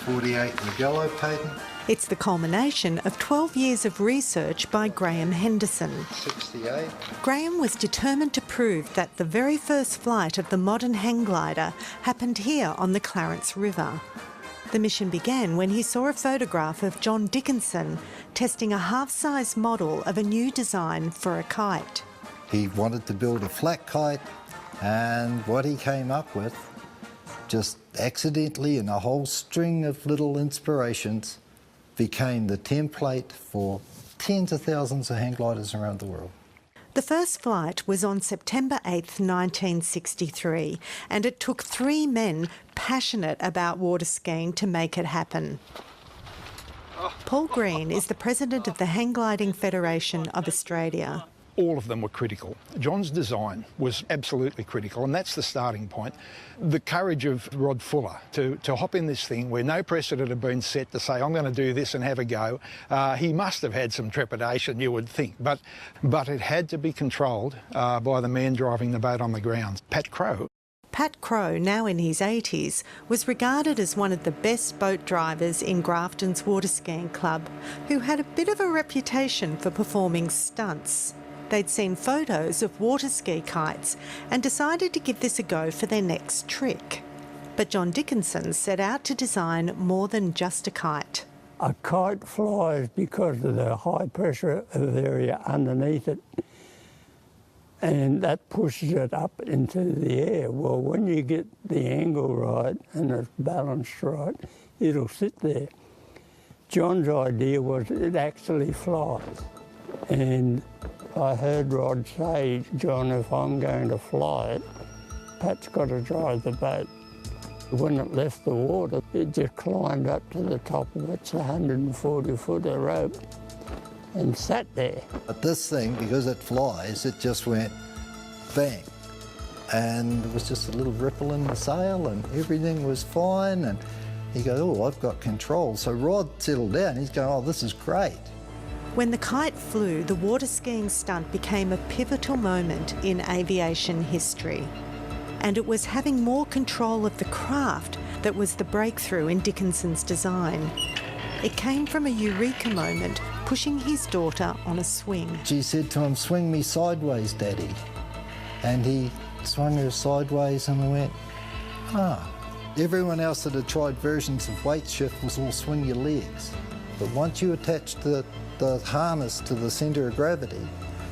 1948 Mugello patent. It's the culmination of 12 years of research by Graham Henderson. 68. Graham was determined to prove that the very first flight of the modern hang glider happened here on the Clarence River. The mission began when he saw a photograph of John Dickinson testing a half-size model of a new design for a kite. He wanted to build a flat kite, and what he came up with, just accidentally in a whole string of little inspirations, became the template for tens of thousands of hang gliders around the world. The first flight was on September 8th, 1963, and it took 3 men passionate about water skiing to make it happen. Paul Green is the president of the Hang Gliding Federation of Australia. All of them were critical. John's design was absolutely critical, and that's the starting point. The courage of Rod Fuller to hop in this thing where no precedent had been set to say, I'm going to do this and have a go. He must have had some trepidation, you would think, but it had to be controlled by the man driving the boat on the ground, Pat Crowe. Pat Crowe, now in his 80s, was regarded as one of the best boat drivers in Grafton's water skiing club, who had a bit of a reputation for performing stunts. They'd seen photos of water ski kites and decided to give this a go for their next trick. But John Dickinson set out to design more than just a kite. A kite flies because of the high pressure of the area underneath it, and that pushes it up into the air. Well, when you get the angle right and it's balanced right, it'll sit there. John's idea was it actually flies. And I heard Rod say, John, if I'm going to fly it, Pat's got to drive the boat. When it left the water, it just climbed up to the top of its 140-footer rope and sat there. But this thing, because it flies, it just went bang. And there was just a little ripple in the sail and everything was fine. And he goes, oh, I've got control. So Rod settled down. He's going, oh, this is great. When the kite flew, the water skiing stunt became a pivotal moment in aviation history. And it was having more control of the craft that was the breakthrough in Dickinson's design. It came from a eureka moment, pushing his daughter on a swing. She said to him, swing me sideways, Daddy. And he swung her sideways and we went, ah. Everyone else that had tried versions of weight shift was all swing your legs. But once you attached the harness to the centre of gravity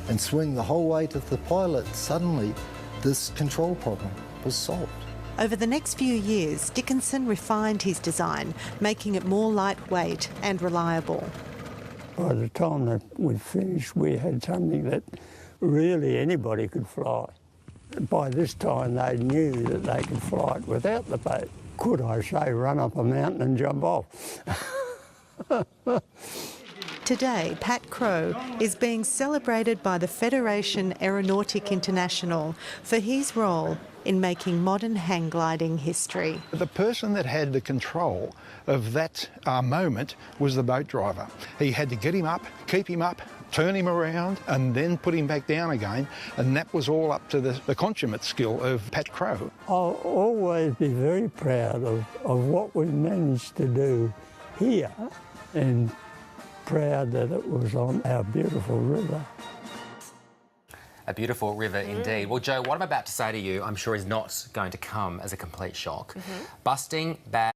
and swing the whole weight of the pilot, suddenly this control problem was solved. Over the next few years, Dickinson refined his design, making it more lightweight and reliable. By the time that we'd finished, we had something that really anybody could fly. By this time, they knew that they could fly it without the boat. Could I say, run up a mountain and jump off? Today, Pat Crowe is being celebrated by the Fédération Aéronautique Internationale for his role in making modern hang gliding history. The person that had the control of that moment was the boat driver. He had to get him up, keep him up, turn him around and then put him back down again, and that was all up to the consummate skill of Pat Crowe. I'll always be very proud of what we managed to do here, and proud that it was on our beautiful river. A beautiful river indeed. Well, Joe, what I'm about to say to you, I'm sure is not going to come as a complete shock. Busting bad